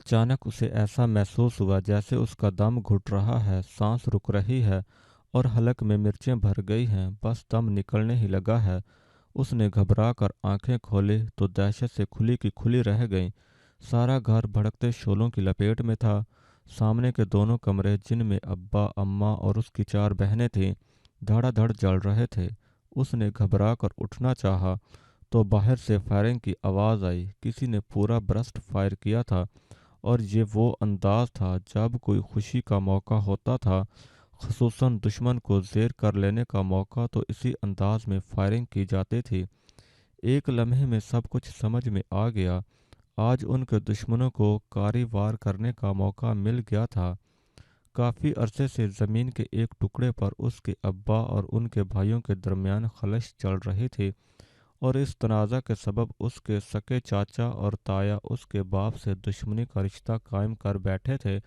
अचानक उसे ऐसा महसूस हुआ जैसे उसका दम घुट रहा है, सांस रुक रही है और हलक में मिर्चें भर गई हैं, बस दम निकलने ही लगा है। उसने घबरा कर आंखें खोली तो दहशत से खुली की खुली रह गईं। सारा घर भड़कते शोलों की लपेट में था। सामने के दोनों कमरे, जिनमें अब्बा, अम्मा और उसकी चार बहनें थीं, धड़ाधड़ जल रहे थे। उसने घबरा कर उठना चाहा तो बाहर से फायरिंग की आवाज़ आई। किसी ने पूरा बर्स्ट फायर किया था और ये वो अंदाज था जब कोई खुशी का मौका होता था, ख़ुसूसन दुश्मन को ज़ेर कर लेने का मौका, तो इसी अंदाज में फायरिंग की जाती थी। एक लम्हे में सब कुछ समझ में आ गया। आज उनके दुश्मनों को कारी वार करने का मौका मिल गया था। काफ़ी अरसे से ज़मीन के एक टुकड़े पर उसके अब्बा और उनके भाइयों के दरमियान खलश चल रही थी और इस तनाज़ा के सबब उसके सके चाचा और ताया उसके बाप से दुश्मनी का रिश्ता कायम कर बैठे थे।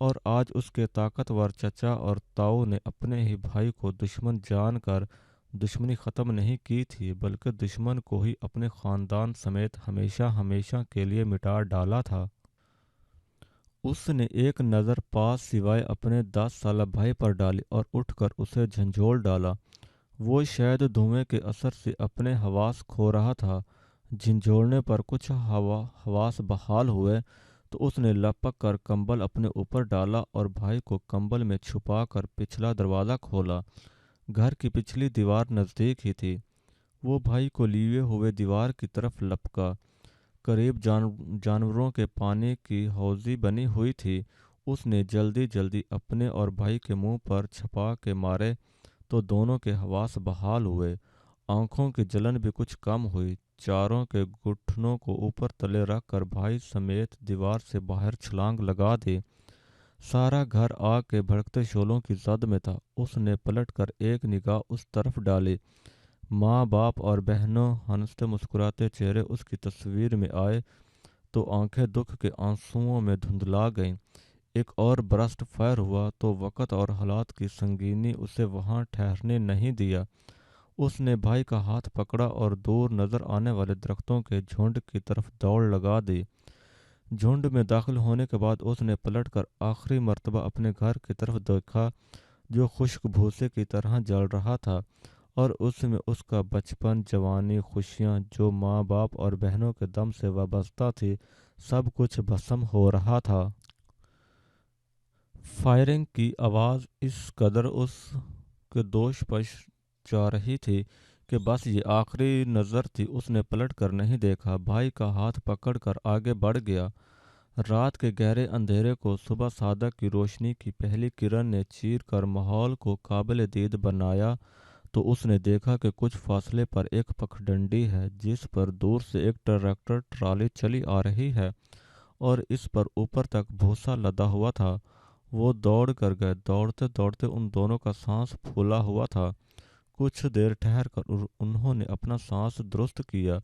और आज उसके ताकतवर चचा और ताऊ ने अपने ही भाई को दुश्मन जानकर दुश्मनी ख़त्म नहीं की थी, बल्कि दुश्मन को ही अपने ख़ानदान समेत हमेशा हमेशा के लिए मिटा डाला था। उसने एक नज़र पास सिवाय अपने 10 साला भाई पर डाली और उठकर उसे झंझोल डाला। वो शायद धुएं के असर से अपने हवास खो रहा था। झिंझोड़ने पर कुछ हवास बहाल हुए तो उसने लपक कर कंबल अपने ऊपर डाला और भाई को कंबल में छुपा कर पिछला दरवाज़ा खोला। घर की पिछली दीवार नज़दीक ही थी। वो भाई को लिए हुए दीवार की तरफ लपका। करीब जानवरों के पानी की हौजी बनी हुई थी। उसने जल्दी जल्दी अपने और भाई के मुंह पर छपा के मारे तो दोनों के हवास बहाल हुए। आंखों की जलन भी कुछ कम हुई। चारों के घुटनों को ऊपर तले रख कर भाई समेत दीवार से बाहर छलांग लगा दी। सारा घर आग के भड़कते शोलों की जद में था। उसने पलट कर एक निगाह उस तरफ डाली। माँ बाप और बहनों हंसते मुस्कुराते चेहरे उसकी तस्वीर में आए तो आंखें दुख के आंसुओं में धुंधला गईं। एक और बरस्ट फायर हुआ तो वक़्त और हालात की संगीनी उसे वहां ठहरने नहीं दिया। उसने भाई का हाथ पकड़ा और दूर नजर आने वाले दरख्तों के झुंड की तरफ दौड़ लगा दी। झुंड में दाखिल होने के बाद उसने पलटकर आखिरी मर्तबा अपने घर की तरफ देखा, जो खुश्क भूसे की तरह जल रहा था और उसमें उसका बचपन, जवानी, खुशियाँ, जो माँ बाप और बहनों के दम से वाबस्ता थी, सब कुछ भस्म हो रहा था। फायरिंग की आवाज़ इस कदर उसके दोष पर जा रही थी कि बस ये आखिरी नज़र थी। उसने पलट कर नहीं देखा। भाई का हाथ पकड़कर आगे बढ़ गया। रात के गहरे अंधेरे को सुबह सादक की रोशनी की पहली किरण ने चीर कर माहौल को काबिल दीद बनाया तो उसने देखा कि कुछ फासले पर एक पगडंडी है, जिस पर दूर से एक ट्रैक्टर ट्राली चली आ रही है और इस पर ऊपर तक भूसा लदा हुआ था। वो दौड़ कर गए। दौड़ते दौड़ते उन दोनों का सांस फूला हुआ था। कुछ देर ठहर कर उन्होंने अपना सांस दुरुस्त किया,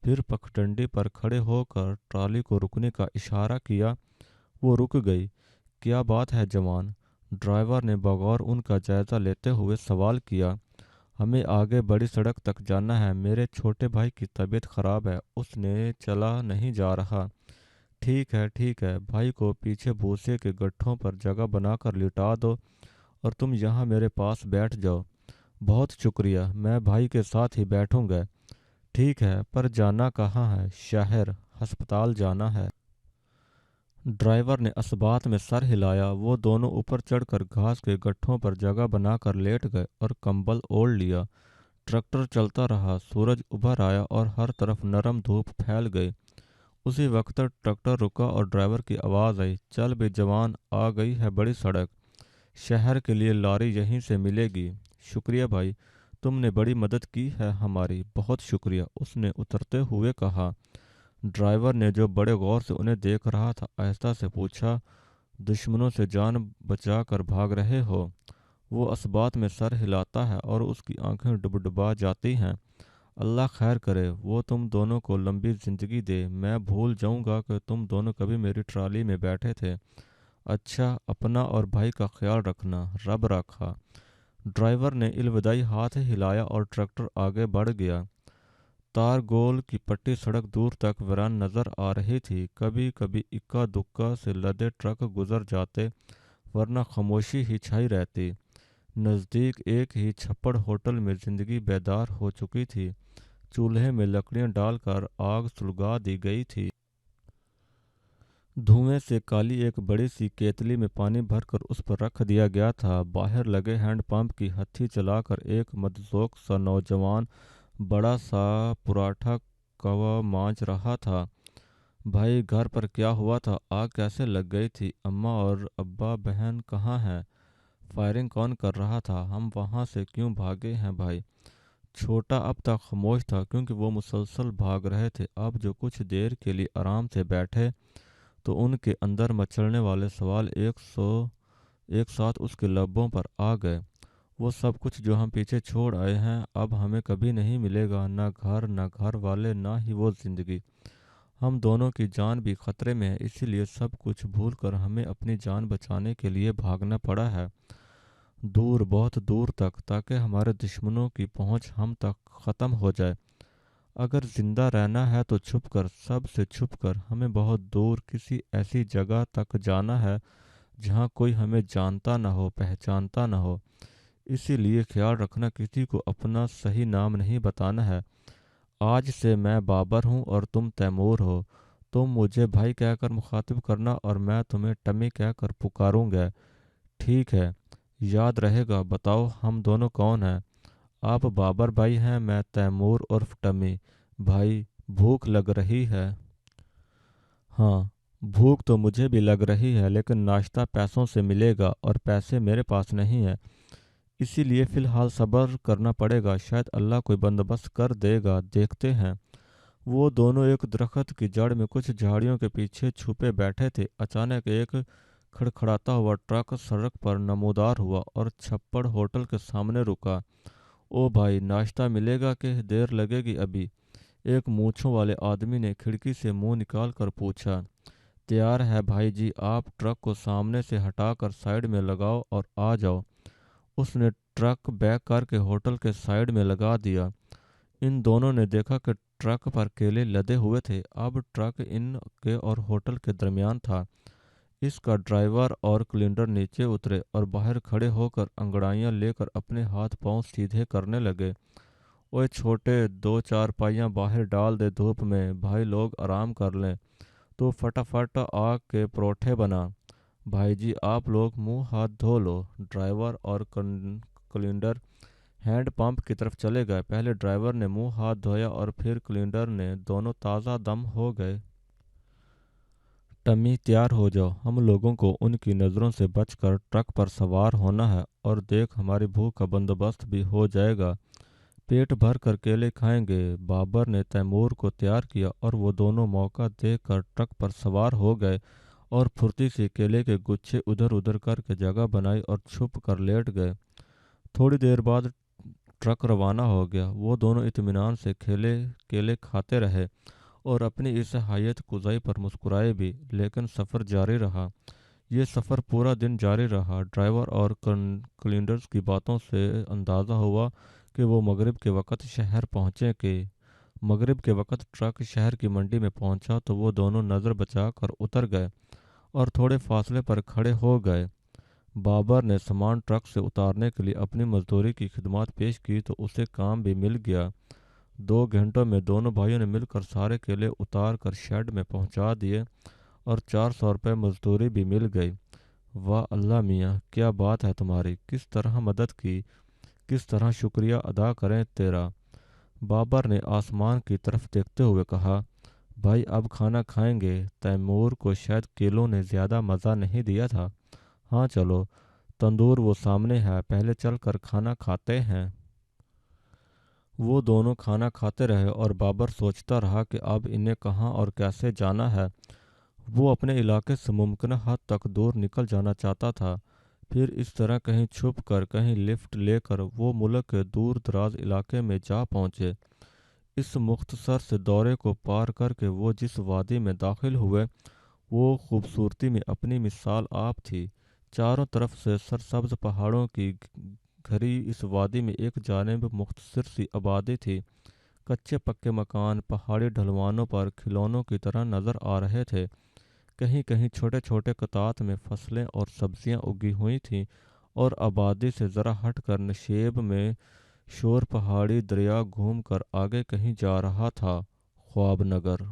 फिर पगडंडी पर खड़े होकर ट्राली को रुकने का इशारा किया। वो रुक गई। क्या बात है जवान? ड्राइवर ने बगौर उनका जायजा लेते हुए सवाल किया। हमें आगे बड़ी सड़क तक जाना है। मेरे छोटे भाई की तबीयत खराब है, उसने चला नहीं जा रहा। ठीक है, भाई को पीछे भूसे के गट्ठों पर जगह बनाकर लिटा दो और तुम यहाँ मेरे पास बैठ जाओ। बहुत शुक्रिया, मैं भाई के साथ ही बैठूंगा। ठीक है, पर जाना कहाँ है? शहर, अस्पताल जाना है। ड्राइवर ने असबात में सर हिलाया। वो दोनों ऊपर चढ़कर घास के गट्ठों पर जगह बनाकर लेट गए और कंबल ओढ़ लिया। ट्रैक्टर चलता रहा। सूरज उभर आया और हर तरफ नरम धूप फैल गई। उसी वक्त ट्रैक्टर रुका और ड्राइवर की आवाज़ आई, चल बे जवान, आ गई है बड़ी सड़क। शहर के लिए लारी यहीं से मिलेगी। शुक्रिया भाई, तुमने बड़ी मदद की है हमारी, बहुत शुक्रिया, उसने उतरते हुए कहा। ड्राइवर ने, जो बड़े गौर से उन्हें देख रहा था, आहिस्ता से पूछा, दुश्मनों से जान बचा कर भाग रहे हो? वो असबात में सर हिलाता है और उसकी आंखें डुबडुबा जाती हैं। अल्लाह खैर करे, वो तुम दोनों को लंबी ज़िंदगी दे। मैं भूल जाऊंगा कि तुम दोनों कभी मेरी ट्राली में बैठे थे। अच्छा, अपना और भाई का ख्याल रखना। रब रखा। ड्राइवर ने इलविदाई हाथ हिलाया और ट्रैक्टर आगे बढ़ गया। तार गोल की पट्टी सड़क दूर तक वीरान नजर आ रही थी। कभी कभी इक्का दुक्का से लदे ट्रक गुजर जाते, वरना खामोशी ही छाई रहती। नज़दीक एक ही छप्पड़ होटल में जिंदगी बेदार हो चुकी थी। चूल्हे में लकड़ियां डालकर आग सुलगा दी गई थी। धुएं से काली एक बड़ी सी केतली में पानी भरकर उस पर रख दिया गया था। बाहर लगे हैंडपंप की हत्थी चलाकर एक मदसोख सा नौजवान बड़ा सा पराठा कवा मांझ रहा था। भाई, घर पर क्या हुआ था? आग कैसे लग गई थी? अम्मा और अब्बा बहन कहाँ हैं? फायरिंग कौन कर रहा था? हम वहाँ से क्यों भागे हैं भाई? छोटा अब तक खामोश था, क्योंकि वो मुसलसल भाग रहे थे। अब जो कुछ देर के लिए आराम से बैठे तो उनके अंदर मचलने वाले सवाल एक साथ उसके लबों पर आ गए। वो सब कुछ जो हम पीछे छोड़ आए हैं, अब हमें कभी नहीं मिलेगा। ना घर, ना घर वाले, ना ही वो जिंदगी। हम दोनों की जान भी खतरे में है, इसीलिए सब कुछ भूल कर हमें अपनी जान बचाने के लिए भागना पड़ा है। दूर, बहुत दूर तक, ताकि हमारे दुश्मनों की पहुंच हम तक ख़त्म हो जाए। अगर जिंदा रहना है तो छुप कर, सब से छुप कर, हमें बहुत दूर किसी ऐसी जगह तक जाना है जहाँ कोई हमें जानता ना हो, पहचानता ना हो। इसीलिए ख्याल रखना, किसी को अपना सही नाम नहीं बताना है। आज से मैं बाबर हूँ और तुम तैमूर हो। तुम मुझे भाई कहकर मुखातिब करना और मैं तुम्हें टमी कहकर पुकारूंगा। ठीक है? याद रहेगा। बताओ, हम दोनों कौन हैं? आप बाबर भाई हैं, मैं तैमूर उर्फ टमी। भाई, भूख लग रही है? हाँ, भूख तो मुझे भी लग रही है, लेकिन नाश्ता पैसों से मिलेगा और पैसे मेरे पास नहीं है। इसीलिए फ़िलहाल सब्र करना पड़ेगा। शायद अल्लाह कोई बंदोबस्त कर देगा, देखते हैं। वो दोनों एक दरख्त की जड़ में कुछ झाड़ियों के पीछे छुपे बैठे थे। अचानक एक खड़खड़ाता हुआ ट्रक सड़क पर नमूदार हुआ और छप्पड़ होटल के सामने रुका। ओ भाई, नाश्ता मिलेगा कि देर लगेगी अभी? एक मूंछों वाले आदमी ने खिड़की से मुंह निकाल कर पूछा। तैयार है भाई जी, आप ट्रक को सामने से हटाकर साइड में लगाओ और आ जाओ। उसने ट्रक बैक करके होटल के साइड में लगा दिया। इन दोनों ने देखा कि ट्रक पर केले लदे हुए थे। अब ट्रक इनके और होटल के दरमियान था। इसका ड्राइवर और क्लिंडर नीचे उतरे और बाहर खड़े होकर अंगड़ाइयाँ लेकर अपने हाथ पांव सीधे करने लगे। ओए छोटे, दो चार पाइयाँ बाहर डाल दे धूप में, भाई लोग आराम कर लें। तो फटाफट आग के परोठे बना। भाई जी, आप लोग मुंह हाथ धो लो। ड्राइवर और क्लिंडर हैंड पंप की तरफ चले गए। पहले ड्राइवर ने मुंह हाथ धोया और फिर क्लिंडर ने। दोनों ताज़ा दम हो गए। टमी, तैयार हो जाओ। हम लोगों को उनकी नज़रों से बचकर ट्रक पर सवार होना है, और देख, हमारी भूख का बंदोबस्त भी हो जाएगा। पेट भर कर केले खाएंगे। बाबर ने तैमूर को तैयार किया और वो दोनों मौका देखकर ट्रक पर सवार हो गए और फुर्ती से केले के गुच्छे उधर उधर करके जगह बनाई और छुप कर लेट गए। थोड़ी देर बाद ट्रक रवाना हो गया। वो दोनों इत्मीनान से खेले केले खाते रहे और अपनी इस हायत कुज़ाई पर मुस्कुराए भी। लेकिन सफ़र जारी रहा। ये सफ़र पूरा दिन जारी रहा। ड्राइवर और क्लिंडर्स की बातों से अंदाज़ा हुआ कि वो मगरिब के वक़्त शहर पहुँचे। कि मगरिब के वक़्त ट्रक शहर की मंडी में पहुँचा तो वो दोनों नज़र बचा कर उतर गए और थोड़े फासले पर खड़े हो गए। बाबर ने सामान ट्रक से उतारने के लिए अपनी मजदूरी की खिदमत पेश की तो उसे काम भी मिल गया। 2 घंटों में दोनों भाइयों ने मिलकर सारे केले उतार कर शेड में पहुंचा दिए और 400 रुपये मजदूरी भी मिल गई। वाह अल्लाह मियाँ, क्या बात है तुम्हारी! किस तरह मदद की, किस तरह शुक्रिया अदा करें तेरा। बाबर ने आसमान की तरफ देखते हुए कहा। भाई, अब खाना खाएंगे? तैमूर को शायद केलों ने ज़्यादा मज़ा नहीं दिया था। हाँ चलो, तंदूर वो सामने है, पहले चल कर खाना खाते हैं। वो दोनों खाना खाते रहे और बाबर सोचता रहा कि अब इन्हें कहाँ और कैसे जाना है। वो अपने इलाके से मुमकिन हद तक दूर निकल जाना चाहता था। फिर इस तरह कहीं छुप कर, कहीं लिफ्ट लेकर वो मुल्क के दूर दराज इलाके में जा पहुँचे। इस मुख्तसर से दौरे को पार करके वो जिस वादी में दाखिल हुए, वो खूबसूरती में अपनी मिसाल आप थी। चारों तरफ से सरसब्ज पहाड़ों की घरी इस वादी में एक जानिब मुख्तसर सी आबादी थी। कच्चे पक्के मकान पहाड़ी ढलवानों पर खिलौनों की तरह नज़र आ रहे थे। कहीं कहीं छोटे छोटे कतात में फसलें और सब्जियां उगी हुई थीं, और आबादी से ज़रा हटकर नशेब में शोर पहाड़ी दरिया घूम कर आगे कहीं जा रहा था। ख्वाब नगर।